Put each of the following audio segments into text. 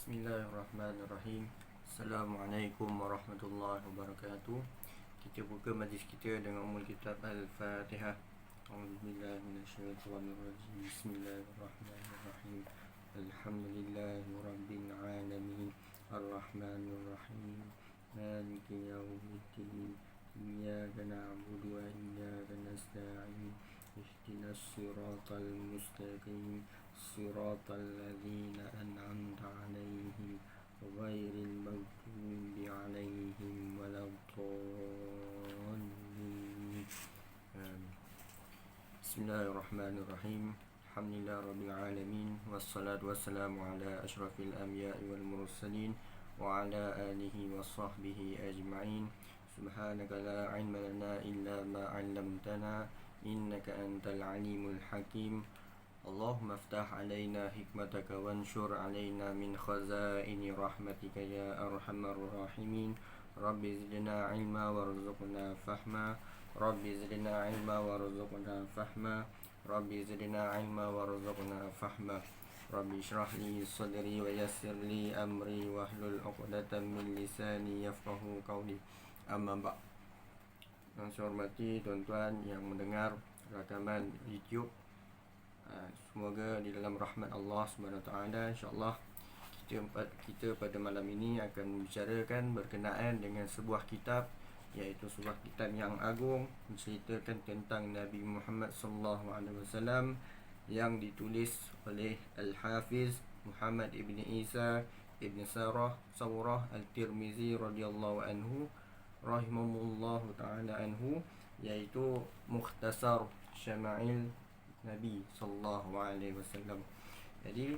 Bismillahirrahmanirrahim. Assalamualaikum warahmatullahi wabarakatuh. Kita buka majlis kita dengan umul kitab Al-Fatihah. A'udzubillahi minasyaitonirrajim. Bismillahirrahmanirrahim. Alhamdulillahirabbil alamin. Arrahmanirrahim. Maliki yaumiddin. Iyyaka na'budu wa iyyaka nasta'in. Ihdinas siratal mustaqim. Siratal ladzina an'amta 'alaihim ghairil maghdubi 'alaihim waladdallin. Bismillahirrahmanirrahim. Alhamdulillahirabbil alamin wassalatu wassalamu ala asyrafil anbiya'i wal mursalin wa ala alihi washabbihi ajma'in. Subhanaka la 'ilma lana illa ma 'allamtana innaka antal alimul hakim. Allahumma aftah alaina hikmataka wanshur alaina min khazaini rahmatika ya arhamar rahimin. Rabbi zidna ilma warzuqna fahma. Rabbi zidna ilma warzuqna fahma. Rabbi zidna ilma warzuqna fahma. Rabbi shrah li sadri wa yassir li amri wahlul 'uqdatam min lisani yafqahu qawli. Amma ba'd. Yang saya hormati tuan-tuan yang mendengar rakaman YouTube, semoga di dalam rahmat Allah SWT, insyaAllah kita pada malam ini akan membicarakan berkenaan dengan sebuah kitab, iaitu sebuah kitab yang agung, menceritakan tentang Nabi Muhammad SAW, yang ditulis oleh Al-Hafiz Muhammad ibn Isa ibn Sawrah Al-Tirmizi radhiyallahu anhu rahimahullahu ta'ala anhu, iaitu Mukhtasar Syama'il Nabi sallallahu alaihi wasallam. Jadi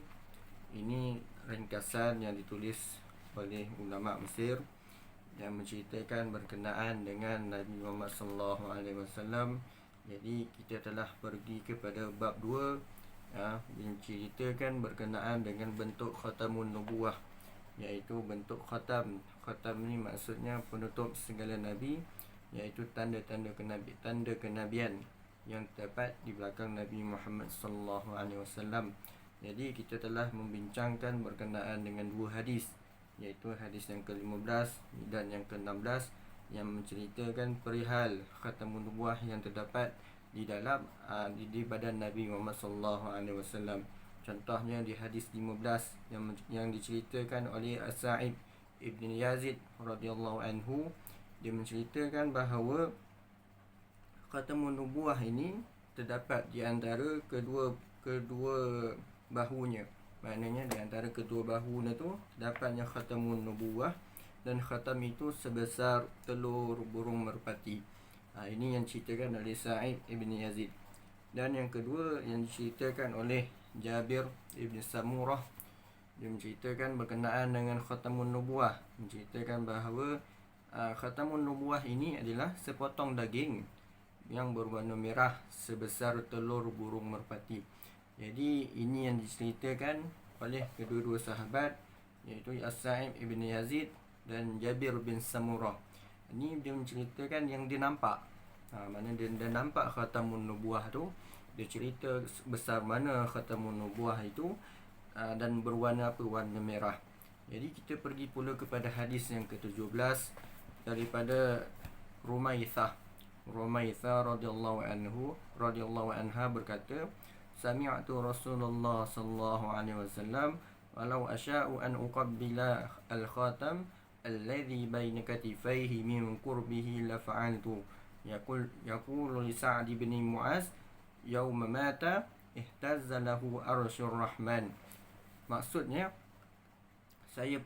ini ringkasan yang ditulis oleh ulama Mesir yang menceritakan berkenaan dengan Nabi Muhammad sallallahu alaihi wasallam. Jadi kita telah pergi kepada bab 2, menceritakan berkenaan dengan bentuk khatamun nubuwah, iaitu bentuk khatam. Khatam ni maksudnya penutup segala nabi, iaitu tanda-tanda kenabian yang terdapat di belakang Nabi Muhammad sallallahu alaihi wasallam. Jadi kita telah membincangkan berkenaan dengan 2 hadis, iaitu hadis yang ke-15 dan yang ke-16, yang menceritakan perihal khatamun nubuwah yang terdapat di dalam di badan Nabi Muhammad sallallahu alaihi wasallam. Contohnya di hadis 15 yang diceritakan oleh As-Sa'id ibn Yazid radhiyallahu anhu, dia menceritakan bahawa khatamun nubuwah ini terdapat di antara kedua bahunya. Maknanya di antara kedua bahunya tu dapatnya khatamun nubuwah, dan khatam itu sebesar telur burung merpati. Ini yang diceritakan oleh Sa'id ibn Yazid. Dan yang kedua yang diceritakan oleh Jabir ibn Samurah, dia menceritakan berkenaan dengan khatamun nubuwah, menceritakan bahawa khatamun nubuwah ini adalah sepotong daging yang berwarna merah sebesar telur burung merpati. Jadi ini yang diceritakan oleh kedua-dua sahabat, iaitu As-Sa'id ibn Yazid dan Jabir bin Samurah. Ini dia menceritakan yang dia nampak. Mana dia nampak khatamun nubuwah tu. Dia cerita besar mana khatamun nubuwah itu, dan berwarna apa? Warna merah. Jadi kita pergi pula kepada hadis yang ke-17 daripada Rumaithah radhiyallahu anha berkata, sami'tu Rasulullah sallallahu alaihi wasallam walau asya'u an uqabbila al-khatam alladhi baina katifaihi min qurbihi la fa'altu. Yaqulu li Sa'd bin Mu'az yauma mata ihtazza lahu arsyur rahman. Maksudnya, saya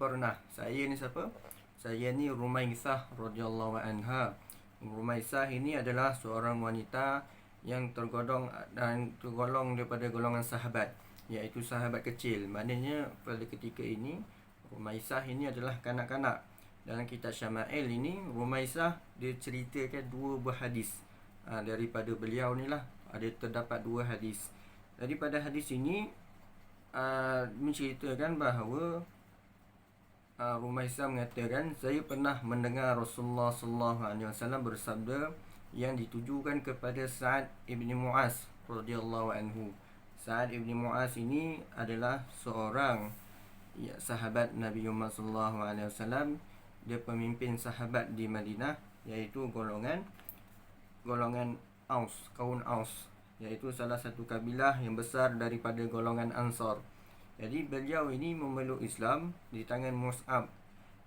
ni siapa? Saya ni Rumaithah radhiyallahu anha. Rumaithah ini adalah seorang wanita yang tergolong daripada golongan sahabat, iaitu sahabat kecil. Maknanya pada ketika ini Rumaithah ini adalah kanak-kanak. Dalam kitab Syama'il ini Rumaithah dia ceritakan 2 buah hadis daripada beliau ni lah. Terdapat 2 hadis. Daripada hadis ini menceritakan bahawa Rumaithah mengatakan, saya pernah mendengar Rasulullah sallallahu alaihi wasallam bersabda, yang ditujukan kepada Sa'd ibn Mu'az radhiyallahu anhu. Sa'd ibn Mu'az ini adalah seorang sahabat Nabi Muhammad sallallahu alaihi wasallam. Dia pemimpin sahabat di Madinah, iaitu golongan Aus, kaum Aus, iaitu salah satu kabilah yang besar daripada golongan Ansar. Jadi beliau ini memeluk Islam di tangan Mus'ab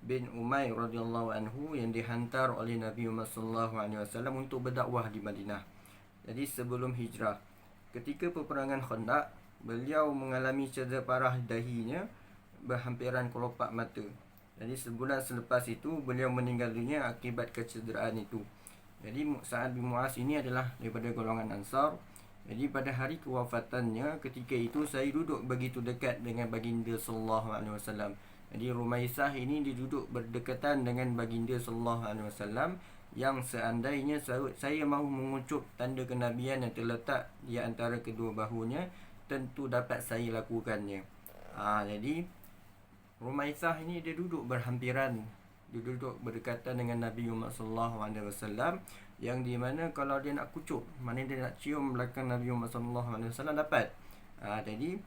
bin Umair radhiyallahu anhu yang dihantar oleh Nabi Muhammad sallallahu alaihi wasallam untuk berdakwah di Madinah. Jadi sebelum hijrah, ketika peperangan Khandaq, beliau mengalami cedera parah dahinya berhampiran kelopak mata. Jadi sebulan selepas itu beliau meninggal dunia akibat kecederaan itu. Jadi Sa'ad bin Mu'az ini adalah daripada golongan Ansar. Jadi pada hari kewafatannya, ketika itu saya duduk begitu dekat dengan baginda sallallahu alaihi wasallam. Jadi Rumaisah ini duduk berdekatan dengan baginda sallallahu alaihi wasallam, yang seandainya saya mahu mengucup tanda kenabian yang terletak di antara kedua bahunya, tentu dapat saya lakukannya. Jadi Rumaisah ini dia duduk berhampiran, dia duduk berdekatan dengan Nabi Muhammad sallallahu alaihi wasallam, yang di mana kalau dia nak kucuk, mana dia nak cium belakang Nabi Muhammad sallallahu alaihi wasallam dapat. Jadi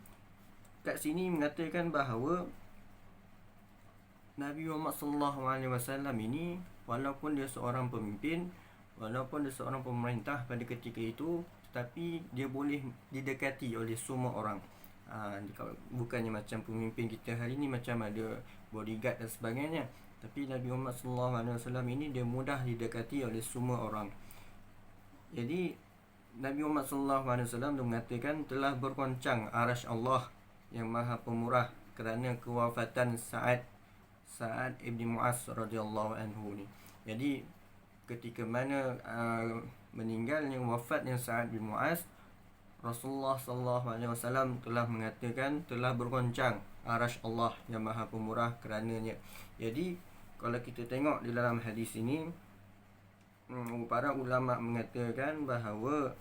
kat sini mengatakan bahawa Nabi Muhammad sallallahu alaihi wasallam ini, walaupun dia seorang pemimpin, walaupun dia seorang pemerintah pada ketika itu, tetapi dia boleh didekati oleh semua orang. Bukannya macam pemimpin kita hari ni macam ada bodyguard dan sebagainya, tapi Nabi Muhammad sallallahu alaihi wasallam ini dia mudah didekati oleh semua orang. Jadi Nabi Muhammad sallallahu alaihi wasallam mengatakan telah bergoncang arasy Allah yang Maha Pemurah kerana kewafatan Sa'ad ibn Mu'az radhiyallahu anhu ni. Jadi ketika mana meninggalnya, wafatnya Sa'ad bin Mu'az, Rasulullah sallallahu alaihi wasallam telah mengatakan telah bergoncang arasy Allah yang Maha Pemurah kerananya. Jadi kalau kita tengok di dalam hadis ini, para ulama mengatakan bahawa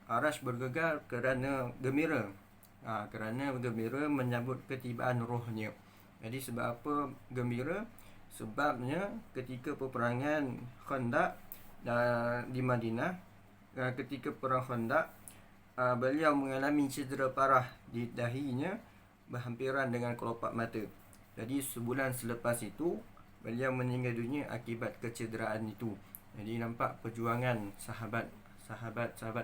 arasy bergegar kerana gembira. Kerana gembira menyambut ketibaan rohnya. Jadi sebab apa gembira? Sebabnya ketika peperangan Khandaq di Madinah, ketika perang Khandaq, beliau mengalami cedera parah di dahinya berhampiran dengan kelopak mata. Jadi sebulan selepas itu beliau meninggal dunia akibat kecederaan itu. Jadi nampak perjuangan sahabat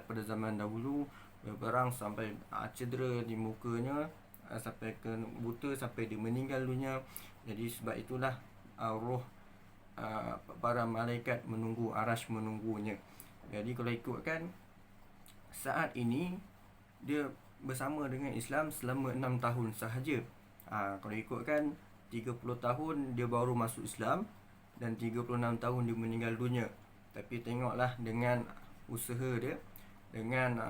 pada zaman dahulu berperang sampai cedera di mukanya, sampai ke buta, sampai dia meninggal dunia. Jadi sebab itulah roh para malaikat menunggu, arasy menunggunya. Jadi kalau ikutkan saat ini, dia bersama dengan Islam selama 6 tahun sahaja. Kalau ikutkan 30 tahun dia baru masuk Islam dan 36 tahun dia meninggal dunia. Tapi tengoklah dengan usaha dia, dengan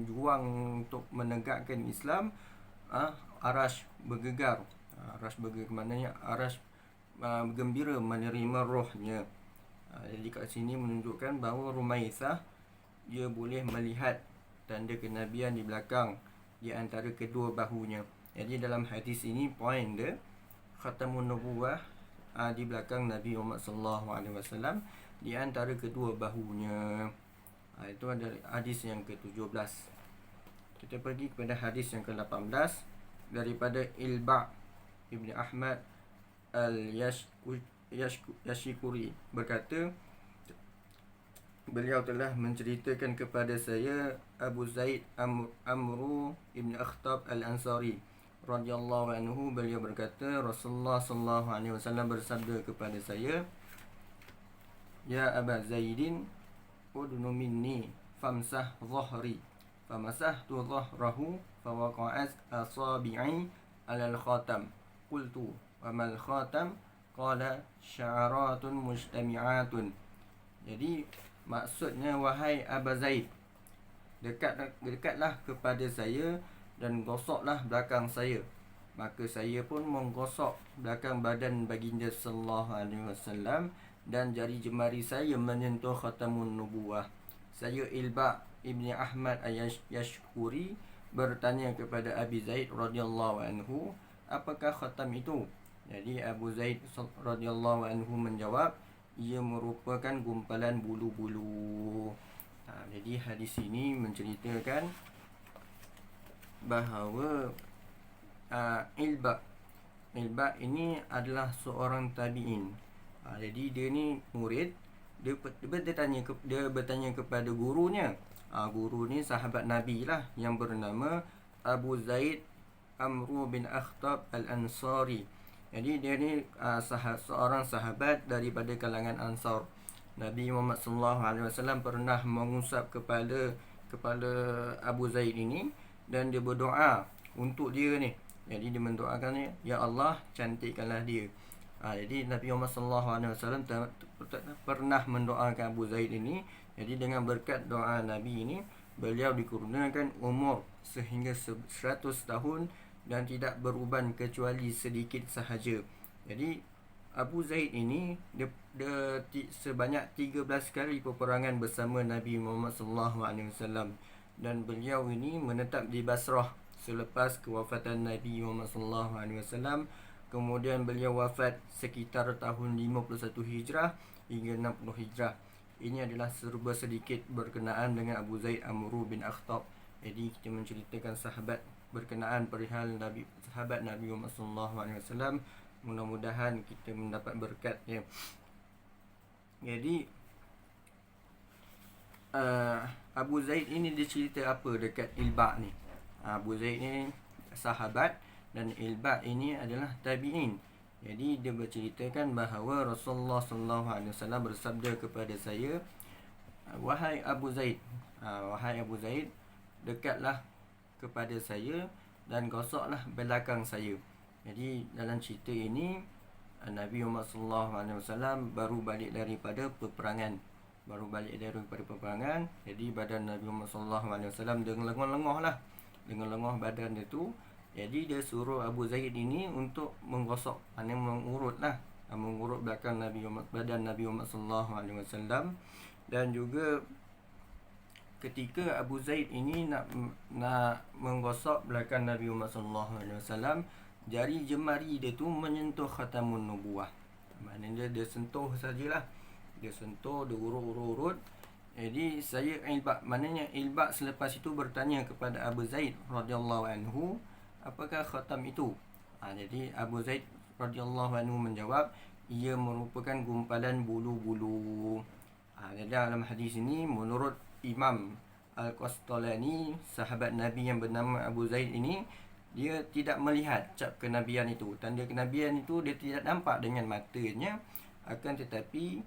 juang untuk menegakkan Islam, arasy bergegar. Arasy bergegar maknanya arasy bergembira menerima rohnya. Jadi kat sini menunjukkan bahawa Rumaisah dia boleh melihat tanda kenabian di belakang, di antara kedua bahunya. Jadi dalam hadis ini poin dia, khatamun nubuwah di belakang Nabi Muhammad sallallahu alaihi wasallam, di antara kedua bahunya. Itu ada hadis yang ke-17. Kita pergi kepada hadis yang ke-18 daripada Ilba' Ibn Ahmad Al-Yashkuri berkata, beliau telah menceritakan kepada saya Abu Zaid Amru Ibn Akhtab Al-Ansari radhiyallahu anhu. Beliau berkata, Rasulullah sallallahu alaihi wasallam bersabda kepada saya, Ya Aba Zaidin, udnu minni famsah dhahri. Famasahtu dhahrahu fawaqa'at asabi'i alal khatam. Qultu wa mal khatam? Qala sya'aratun mujtami'atun. Jadi maksudnya, wahai Aba Zaid, dekatlah kepada saya dan gosoklah belakang saya. Maka saya pun menggosok belakang badan baginda sallallahu alaihi wasallam, dan jari jemari saya menyentuh khatamun nubuwah. Saya Ilba' Ibni Ahmad Al-Yashkuri bertanya kepada Abi Zaid radhiyallahu anhu, apakah khatam itu? Jadi Abu Zaid radhiyallahu anhu menjawab, ia merupakan gumpalan bulu-bulu. Jadi hadis ini menceritakan bahawa Ilba. Ilba ini adalah seorang tabi'in. Jadi dia ni murid. Dia bertanya kepada gurunya. Guru ni sahabat Nabi lah, yang bernama Abu Zaid Amru bin Akhtab Al-Ansari. Jadi dia ni seorang sahabat daripada kalangan Ansar. Nabi Muhammad SAW pernah mengusap kepala Abu Zaid ini, dan dia berdoa untuk dia ni. Jadi dia mendoakan, ya Allah, cantikkanlah dia. Jadi Nabi Muhammad SAW pernah mendoakan Abu Zaid ini. Jadi dengan berkat doa Nabi ini, beliau dikurniakan umur sehingga 100 tahun dan tidak beruban kecuali sedikit sahaja. Jadi Abu Zaid ini dia sebanyak 13 kali peperangan bersama Nabi Muhammad SAW, dan beliau ini menetap di Basrah selepas kewafatan Nabi Muhammad SAW. Kemudian beliau wafat sekitar tahun 51 Hijrah hingga 60 Hijrah. Ini adalah serba sedikit berkenaan dengan Abu Zaid Amru bin Akhtab. Jadi kita menceritakan sahabat berkenaan perihal sahabat Nabi Muhammad SAW. Mudah-mudahan kita mendapat berkat ya. Jadi Abu Zaid ini dia cerita apa dekat Ilba ni. Abu Zaid ni sahabat dan Ilba ini adalah tabi'in. Jadi dia berceritakan bahawa Rasulullah SAW bersabda kepada saya, wahai Abu Zaid, dekatlah kepada saya dan gosoklah belakang saya. Jadi dalam cerita ini Nabi Muhammad SAW baru balik daripada peperangan. Jadi badan Nabi Muhammad SAW dengan lengoh badan dia tu. Jadi dia suruh Abu Zaid ini untuk menggosok, mengurut belakang badan Nabi Muhammad SAW. Dan juga ketika Abu Zaid ini nak menggosok belakang Nabi Muhammad SAW, jari jemari dia tu menyentuh khatamun nubuwah. Maknanya dia sentuh sajalah. Dia sentuh, dia urut. Jadi saya Ilba selepas itu bertanya kepada Abu Zaid radhiyallahu anhu, apakah khatam itu? Jadi Abu Zaid radhiyallahu anhu menjawab, ia merupakan gumpalan bulu-bulu. Jadi dalam hadis ini menurut Imam Al-Qastalani, sahabat Nabi yang bernama Abu Zaid ini, dia tidak melihat cap kenabian itu. Tanda kenabian itu dia tidak nampak dengan matanya, akan tetapi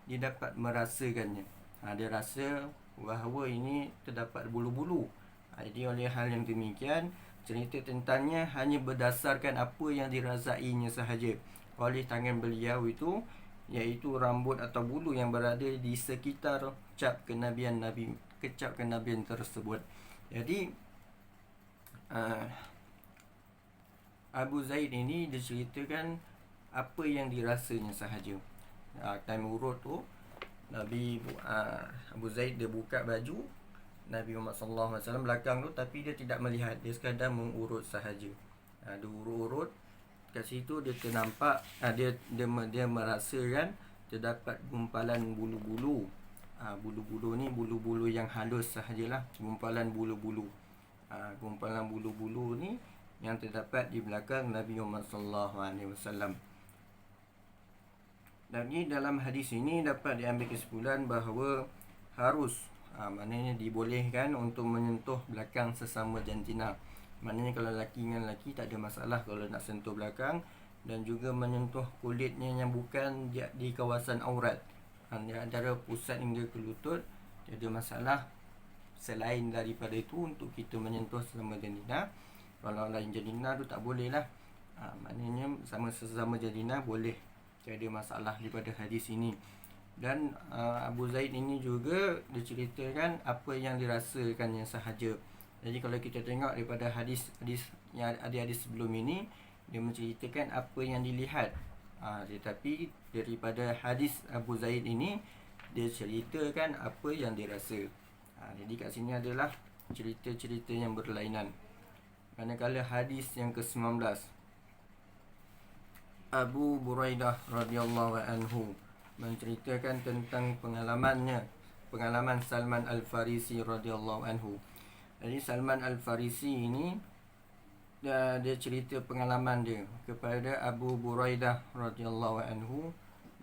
dia dapat merasakannya. Dia rasa bahawa ini terdapat bulu-bulu. Jadi oleh hal yang demikian, cerita tentangnya hanya berdasarkan apa yang dirasainya sahaja oleh tangan beliau itu, iaitu rambut atau bulu yang berada di sekitar cap kenabian tersebut. Jadi Abu Zaid ini diceritakan apa yang dirasanya sahaja. Time urut tu Abu Zaid dia buka baju Nabi Muhammad SAW belakang tu, tapi dia tidak melihat, dia sekadar mengurut sahaja. Dia urut kat situ, dia ternampak, dia merasakan terdapat gumpalan bulu-bulu. Bulu-bulu ni bulu-bulu yang halus sahajalah, gumpalan bulu-bulu. Gumpalan bulu-bulu ni yang terdapat di belakang Nabi Muhammad SAW. Dan dalam hadis ini dapat diambil kesimpulan bahawa harus maknanya dibolehkan untuk menyentuh belakang sesama jantina. Maknanya kalau lelaki dengan lelaki tak ada masalah kalau nak sentuh belakang, dan juga menyentuh kulitnya yang bukan di kawasan aurat, antara pusat hingga ke lutut, tak ada masalah. Selain daripada itu, untuk kita menyentuh sesama jantina, kalau lain jantina tu tak boleh lah. Maknanya sesama jantina boleh, tak ada masalah daripada hadis ini. Dan Abu Zaid ini juga diceritakan apa yang dirasakannya sahaja. Jadi kalau kita tengok daripada hadis yang ada hadis sebelum ini, dia menceritakan apa yang dilihat. Tetapi daripada hadis Abu Zaid ini, dia ceritakan apa yang dirasa. Jadi kat sini adalah cerita-cerita yang berlainan. Manakala hadis yang ke-19, Abu Buraidah radhiyallahu anhu menceritakan tentang pengalaman Salman Al-Farisi radhiyallahu anhu. Jadi Salman Al-Farisi ini dia cerita pengalaman dia kepada Abu Buraidah radhiyallahu anhu.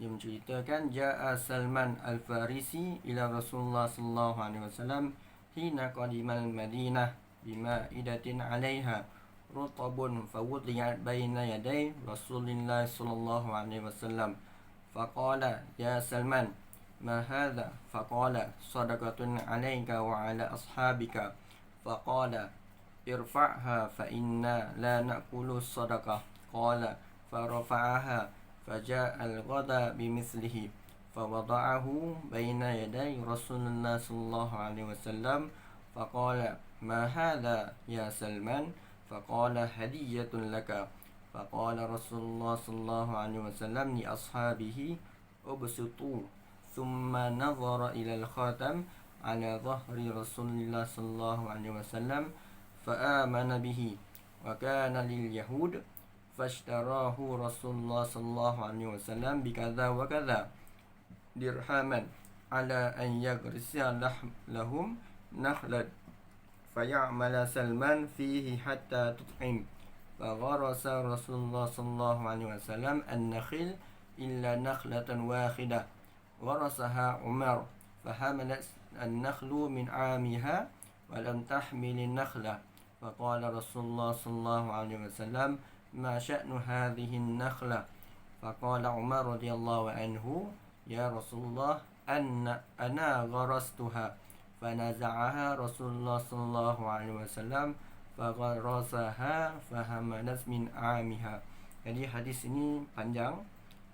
Dia menceritakan Ja'a Salman Al-Farisi ila Rasulullah sallallahu alaihi wasallam hina qadimal Madinah bima'idatin 'alaiha rutabun fawudiyat baina yaday Rasulillah sallallahu alaihi wasallam. Faqala ya Salman ma hadha? Faqala sadaqatun 'alaika wa 'ala ashabika. Faqala irfa'ha fa inna la na'kulu sadaqah. Qala farafa'aha faja'a al-ghada bimithlihi fawada'ahu baina yaday Rasulullah sallallahu alaihi wasallam. Faqala ma hadha ya Salman? Faqala hadiyatun laka. Faqala Rasulullah sallallahu alaihi wasallam li ashabihi ubsutu thumma nazara ila al-khatam ala dhahri Rasulillah sallallahu alaihi wasallam فآمن به وكان لليهود فاشتراه رسول الله صلى الله عليه وسلم بكذا وكذا درهما على أن يغرس لهم نخلا فيعمل سلمان فيه حتى تطعم. فغرس رسول الله صلى الله عليه وسلم النخل إلا نخلة واحدة ورثها عمر فحملت النخل من عامها ولم تحمل النخلة. فقال رسول الله صلى الله عليه وسلم ما شأن هذه النخلة؟ فقال عمر رضي الله عنه يا رسول الله أنا غرستها. فنزعها رسول الله صلى الله عليه وسلم فغرسها فحملت من عامها. Jadi hadis ini panjang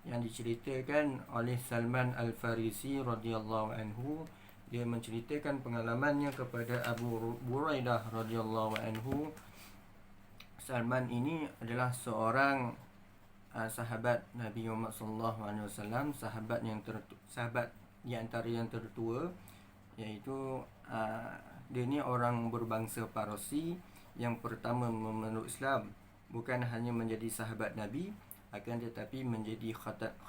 yang diceritakan oleh Salman Al-Farisi radhiyallahu anhu. Dia menceritakan pengalamannya kepada Abu Buraidah radhiyallahu anhu. Salman ini adalah seorang sahabat Nabi Muhammad sallallahu alaihi wasallam, sahabat di antara yang tertua, iaitu dia ni orang berbangsa Parsi yang pertama memeluk Islam, bukan hanya menjadi sahabat Nabi, akan tetapi menjadi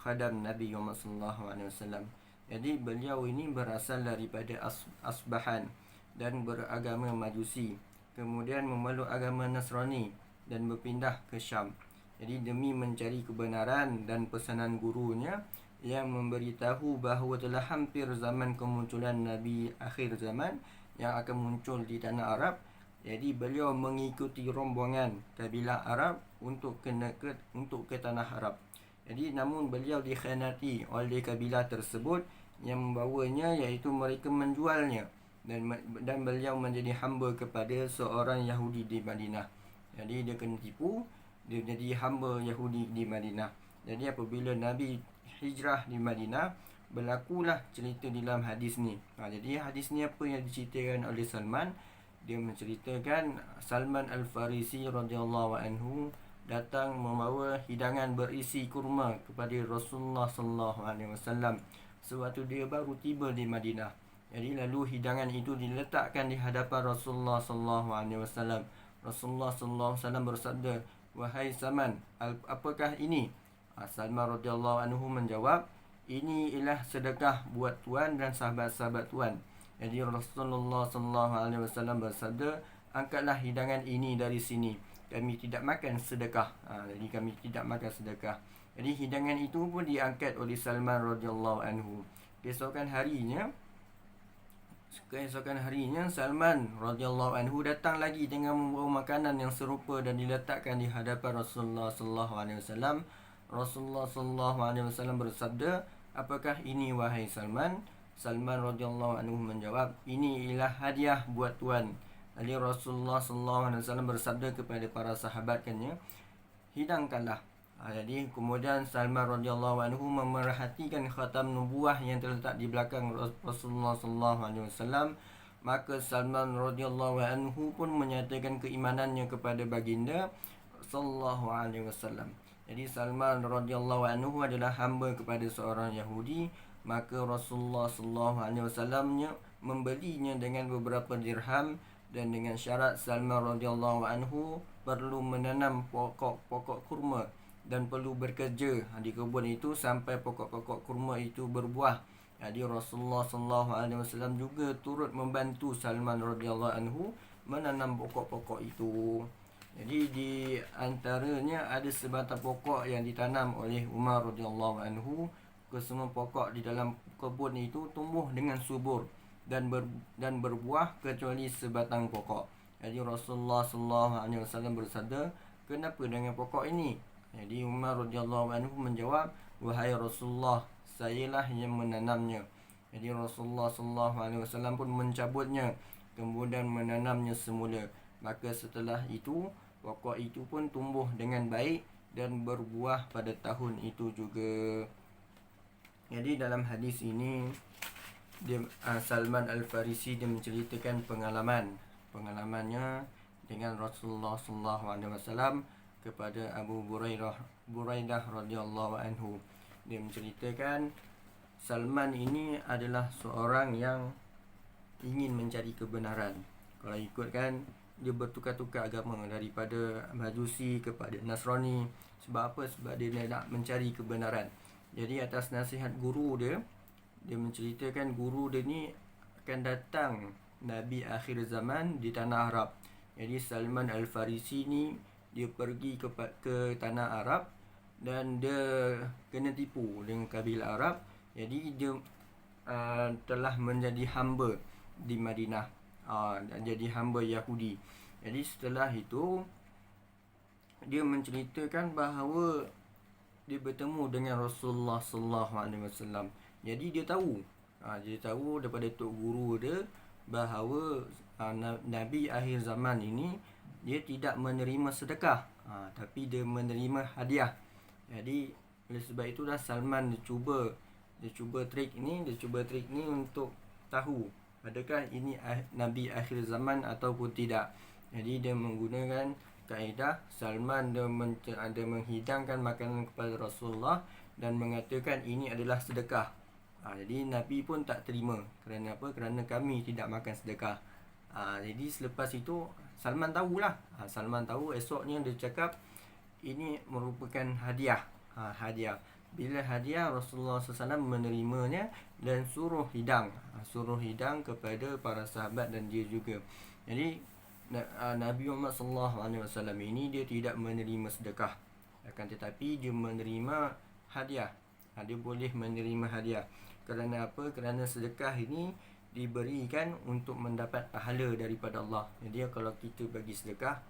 khadam Nabi Muhammad sallallahu alaihi wasallam. Jadi beliau ini berasal daripada Asbahan dan beragama Majusi, kemudian memeluk agama Nasrani dan berpindah ke Syam. Jadi demi mencari kebenaran dan pesanan gurunya yang memberitahu bahawa telah hampir zaman kemunculan Nabi akhir zaman yang akan muncul di tanah Arab. Jadi beliau mengikuti rombongan kabilah Arab untuk ke tanah Arab. Jadi namun beliau dikhianati oleh kabilah tersebut yang membawanya, iaitu mereka menjualnya dan beliau menjadi hamba kepada seorang Yahudi di Madinah. Jadi dia kena tipu, dia jadi hamba Yahudi di Madinah. Jadi apabila Nabi hijrah di Madinah, berlakulah cerita dalam hadis ni. Jadi hadis ni apa yang diceritakan oleh Salman? Dia menceritakan Salman Al-Farisi radhiyallahu anhu datang membawa hidangan berisi kurma kepada Rasulullah sallallahu alaihi wasallam sewaktu dia baru tiba di Madinah. Jadi lalu hidangan itu diletakkan di hadapan Rasulullah sallallahu alaihi wasallam. Rasulullah sallallahu alaihi wasallam bersabda, "Wahai Salman, apakah ini?" Salman radhiyallahu anhu menjawab, "Ini ialah sedekah buat tuan dan sahabat-sahabat tuan." Jadi Rasulullah sallallahu alaihi wasallam bersabda, "Angkatlah hidangan ini dari sini. Kami tidak makan sedekah." Jadi kami tidak makan sedekah. Jadi hidangan itu pun diangkat oleh Salman radhiyallahu anhu. Keesokan harinya Salman radhiyallahu anhu datang lagi dengan membawa makanan yang serupa dan diletakkan di hadapan Rasulullah sallallahu alaihi wasallam. Rasulullah sallallahu alaihi wasallam bersabda, "Apakah ini wahai Salman?" Salman radhiyallahu anhu menjawab, "Ini ialah hadiah buat tuan." Jadi Rasulullah sallallahu alaihi wasallam bersabda kepada para sahabatnya, "Hidangkanlah." Jadi kemudian Salman radhiyallahu anhu memerhatikan khatam nubuah yang terletak di belakang Rasulullah sallallahu alaihi wasallam. Maka Salman radhiyallahu anhu pun menyatakan keimanannya kepada baginda sallallahu alaihi wasallam. Jadi Salman radhiyallahu anhu adalah hamba kepada seorang Yahudi. Maka Rasulullah sallallahu alaihi wasallam membelinya dengan beberapa dirham, dan dengan syarat Salman radhiyallahu anhu perlu menanam pokok kurma dan perlu bekerja di kebun itu sampai pokok-pokok kurma itu berbuah. Jadi Rasulullah sallallahu alaihi wasallam juga turut membantu Salman radhiyallahu anhu menanam pokok-pokok itu. Jadi di antaranya ada sebatang pokok yang ditanam oleh Umar radhiyallahu anhu. Kesemua pokok di dalam kebun itu tumbuh dengan subur dan berbuah kecuali sebatang pokok. Jadi Rasulullah sallallahu alaihi wasallam bersabda, "Kenapa dengan pokok ini?" Jadi Umar radhiyallahu anhu menjawab, "Wahai Rasulullah, sayalah yang menanamnya." Jadi Rasulullah sallallahu alaihi wasallam pun mencabutnya kemudian menanamnya semula. Maka setelah itu pokok itu pun tumbuh dengan baik dan berbuah pada tahun itu juga. Jadi dalam hadis ini Salman Al-Farisi dia menceritakan pengalamannya dengan Rasulullah sallallahu alaihi wasallam kepada Abu Buraidah radhiyallahu anhu. Dia menceritakan Salman ini adalah seorang yang ingin mencari kebenaran. Kalau ikutkan, dia bertukar-tukar agama daripada Majusi kepada Nasrani. Sebab apa? Sebab dia nak mencari kebenaran. Jadi atas nasihat guru dia menceritakan guru dia ni akan datang Nabi akhir zaman di tanah Arab. Jadi Salman Al-Farisi ni dia pergi ke tanah Arab dan dia kena tipu dengan kabilah Arab. Jadi dia telah menjadi hamba di Madinah, jadi hamba Yahudi. Jadi setelah itu dia menceritakan bahawa dia bertemu dengan Rasulullah sallallahu alaihi wasallam. Jadi dia tahu daripada tok guru dia bahawa Nabi akhir zaman ini dia tidak menerima sedekah, tapi dia menerima hadiah. Jadi oleh sebab itulah Salman dia cuba trik ni untuk tahu adakah ini Nabi akhir zaman ataupun tidak. Jadi dia menggunakan kaedah Salman dia menghidangkan makanan kepada Rasulullah dan mengatakan ini adalah sedekah. Jadi Nabi pun tak terima. Kerana apa? Kerana kami tidak makan sedekah. Jadi selepas itu Salman tahulah. Salman tahu, esoknya dia cakap ini merupakan hadiah. Hadiah. Bila hadiah, Rasulullah SAW menerimanya dan suruh hidang kepada para sahabat dan dia juga. Jadi Nabi Muhammad SAW ini dia tidak menerima sedekah, akan tetapi dia menerima hadiah. Dia boleh menerima hadiah. Kerana apa? Kerana sedekah ini diberikan untuk mendapat pahala daripada Allah. Jadi kalau kita bagi sedekah,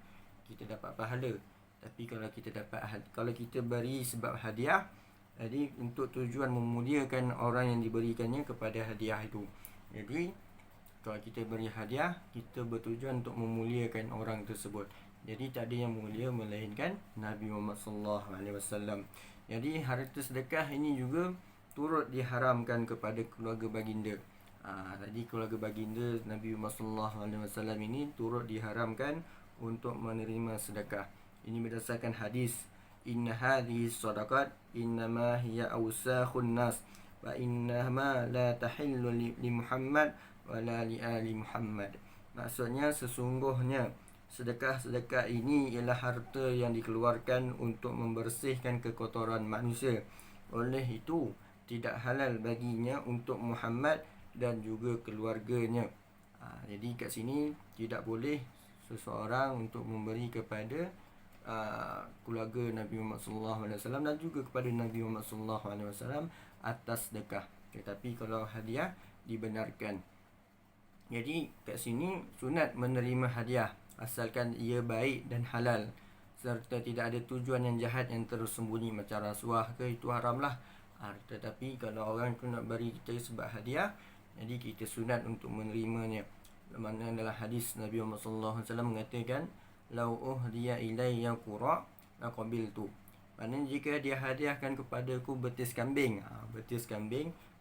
kita dapat pahala. Tapi kalau kita beri sebab hadiah, jadi untuk tujuan memuliakan orang yang diberikannya kepada hadiah itu. Jadi kalau kita beri hadiah, kita bertujuan untuk memuliakan orang tersebut. Jadi tak ada yang mulia melainkan Nabi Muhammad sallallahu alaihi wasallam. Jadi harta sedekah ini juga turut diharamkan kepada keluarga baginda. Jadi keluarga baginda Nabi Muhammad sallallahu alaihi wasallam ini turut diharamkan untuk menerima sedekah. Ini berdasarkan hadis, inna hadhihi sadaqat innama hiya awsakhun nas wa innama la tahillu li Muhammad wa la li ali Muhammad. Maksudnya sesungguhnya sedekah ini ialah harta yang dikeluarkan untuk membersihkan kekotoran manusia. Oleh itu tidak halal baginya untuk Muhammad dan juga keluarganya. Jadi kat sini tidak boleh seseorang untuk memberi kepada keluarga Nabi Muhammad sallallahu alaihi wasallam dan juga kepada Nabi Muhammad sallallahu alaihi wasallam atas sedekah. Tetapi kalau hadiah dibenarkan. Jadi kat sini sunat menerima hadiah asalkan ia baik dan halal serta tidak ada tujuan yang jahat yang tersembunyi macam rasuah ke, itu haramlah. Tetapi kalau orang tu nak beri kita sebab hadiah, jadi kita sunat untuk menerimanya. Mana dalam hadis Nabi Muhammad sallallahu alaihi wasallam mengatakan, "Lau uhdiya ilayya qura laqabiltu." Maknanya jika dia hadiahkan kepadaku betis kambing,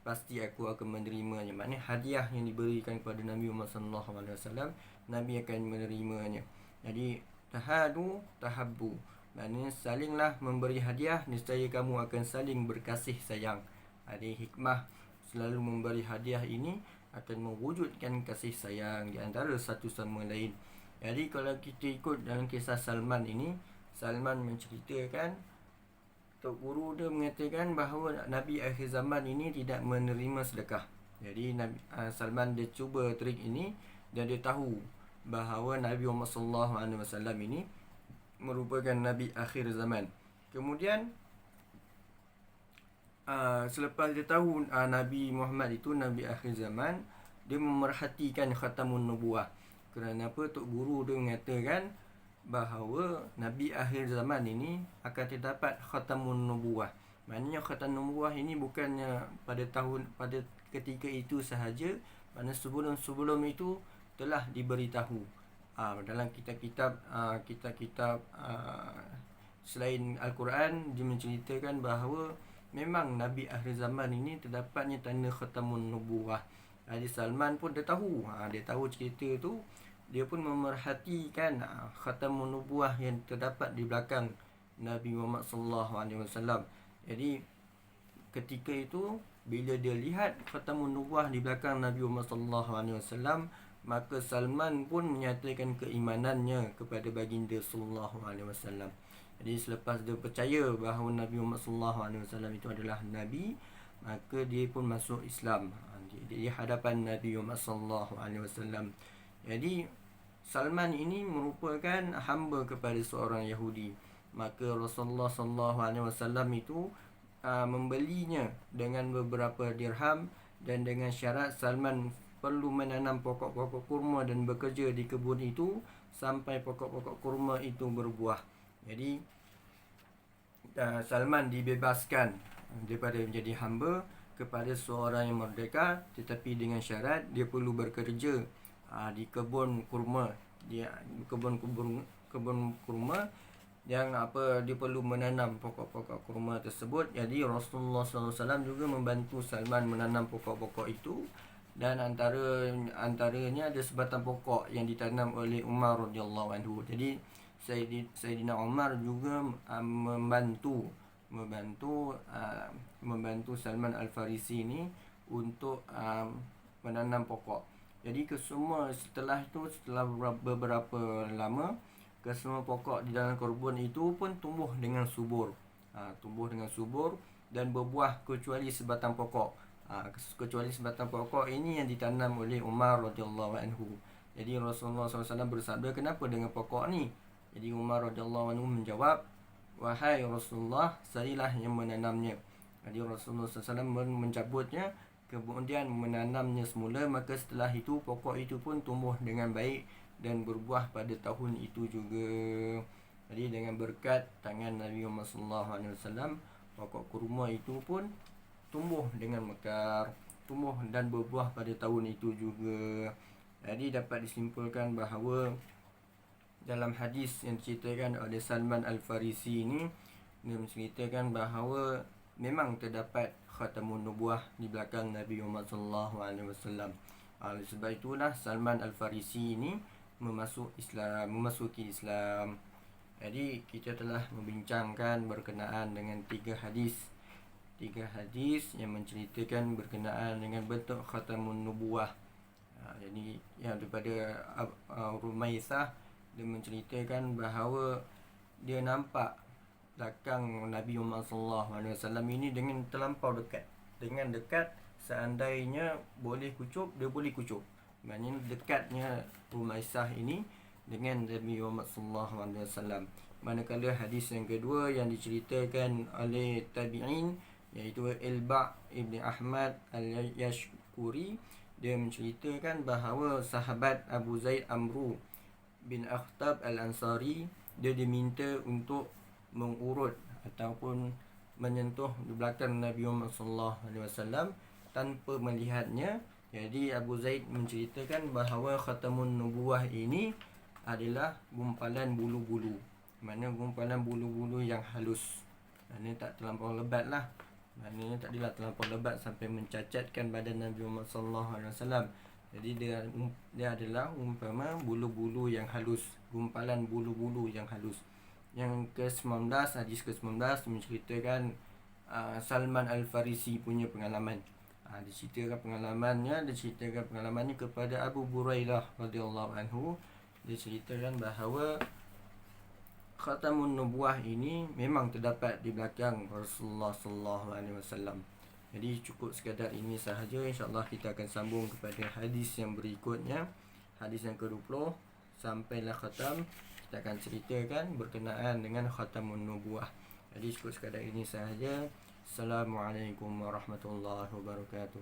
pasti aku akan menerimanya. Maknanya hadiah yang diberikan kepada Nabi Muhammad sallallahu alaihi wasallam, Nabi akan menerimanya. Jadi tahadu tahabbu. Maknanya salinglah memberi hadiah, nescaya kamu akan saling berkasih sayang. Ada hikmah selalu memberi hadiah ini akan mewujudkan kasih sayang di antara satu sama lain. Jadi kalau kita ikut dalam kisah Salman ini, Salman menceritakan tok guru dia mengatakan bahawa Nabi akhir zaman ini tidak menerima sedekah. Jadi Salman dia cuba trik ini dan dia tahu bahawa Nabi Muhammad sallallahu alaihi wasallam ini merupakan Nabi akhir zaman. Kemudian selepas dia tahu Nabi Muhammad itu Nabi akhir zaman, dia memerhatikan khatamun nubuwah. Kerana apa? Tok Guru dia mengatakan bahawa Nabi akhir zaman ini akan terdapat khatamun nubuwah. Maknanya khatamun nubuwah ini bukannya pada ketika itu sahaja, maknanya sebelum itu telah diberitahu. Dalam kitab-kitab selain Al-Quran, dia menceritakan bahawa memang Nabi akhir zaman ini terdapatnya tanda khatamun nubuwah. Jadi Salman pun dia tahu, cerita tu. Dia pun memerhatikan khatamun nubuwah yang terdapat di belakang Nabi Muhammad sallallahu alaihi wasallam. Jadi ketika itu bila dia lihat khatamun nubuwah di belakang Nabi Muhammad sallallahu alaihi wasallam, maka Salman pun menyatakan keimanannya kepada baginda sallallahu alaihi wasallam. Jadi selepas dia percaya bahawa Nabi Muhammad sallallahu alaihi wasallam itu adalah nabi, maka dia pun masuk Islam di hadapan Nabi Muhammad sallallahu alaihi wasallam. Jadi Salman ini merupakan hamba kepada seorang Yahudi. Maka Rasulullah sallallahu alaihi wasallam itu membelinya dengan beberapa dirham, dan dengan syarat Salman perlu menanam pokok-pokok kurma dan bekerja di kebun itu sampai pokok-pokok kurma itu berbuah. Jadi Salman dibebaskan daripada menjadi hamba kepada seorang yang merdeka, tetapi dengan syarat dia perlu bekerja di kebun kurma. Kebun kurma yang dia perlu menanam pokok-pokok kurma tersebut. Jadi Rasulullah SAW juga membantu Salman menanam pokok-pokok itu, dan antaranya ada sebatang pokok yang ditanam oleh Umar radhiyallahu anhu. Jadi Sayyidina Umar juga membantu Salman Al-Farisi ini untuk menanam pokok. Jadi setelah beberapa lama, kesemua pokok di dalam kebun itu pun tumbuh dengan subur. Dan berbuah kecuali sebatang pokok. Kecuali sebatang pokok ini yang ditanam oleh Umar radhiyallahu anhu. Jadi Rasulullah SAW bersabda, kenapa dengan pokok ni? Jadi Umar radhiyallahu anhu menjawab, wahai Rasulullah, sayalah yang menanamnya. Jadi Rasulullah SAW mencabutnya, kemudian menanamnya semula. Maka setelah itu pokok itu pun tumbuh dengan baik dan berbuah pada tahun itu juga. Jadi dengan berkat tangan Nabi Muhammad SAW, pokok kurma itu pun tumbuh dengan mekar, tumbuh dan berbuah pada tahun itu juga. Jadi dapat disimpulkan bahawa dalam hadis yang diceritakan oleh Salman Al-Farisi ini, dia menceritakan bahawa memang terdapat khatamun nubuwah di belakang Nabi Muhammad SAW. Oleh sebab itulah Salman Al-Farisi ini memasuki Islam. Jadi kita telah membincangkan berkenaan dengan tiga hadis yang menceritakan berkenaan dengan bentuk khatamun nubuwah. Jadi yang daripada Rumaisah, dia menceritakan bahawa dia nampak belakang Nabi Muhammad SAW ini dengan terlampau dekat. Dengan dekat, seandainya boleh kucup, dia boleh kucup. Maksudnya dekatnya Rumaisah ini dengan Nabi Muhammad SAW. Manakala hadis yang kedua yang diceritakan oleh tabi'in, iaitu Ilba' Ibn Ahmad Al-Yashkuri, dia menceritakan bahawa sahabat Abu Zaid Amru bin Akhtab Al-Ansari, dia diminta untuk mengurut ataupun menyentuh di belakang Nabi Muhammad SAW tanpa melihatnya. Jadi Abu Zaid menceritakan bahawa khatamun nubuwah ini adalah gumpalan bulu-bulu. Maknanya gumpalan bulu-bulu yang halus. Maknanya tak terlampau lebat lah. Maknanya tak adalah terlampau lebat sampai mencacatkan badan Nabi Muhammad SAW. Jadi dia adalah umpama bulu-bulu yang halus, gumpalan bulu-bulu yang halus. Yang ke-19, hadis ke-19 menceritakan Salman Al-Farisi punya pengalaman. Diceritakan pengalamannya kepada Abu Buraidah radhiyallahu anhu. Dia ceritakan bahawa khatamun nubuwah ini memang terdapat di belakang Rasulullah sallallahu alaihi wasallam. Jadi cukup sekadar ini sahaja. InsyaAllah kita akan sambung kepada hadis yang berikutnya, hadis yang ke-20 sampailah khatam. kita akan ceritakan berkenaan dengan khatamun nubuwah. Jadi cukup sekadar ini sahaja. Assalamualaikum warahmatullahi wabarakatuh.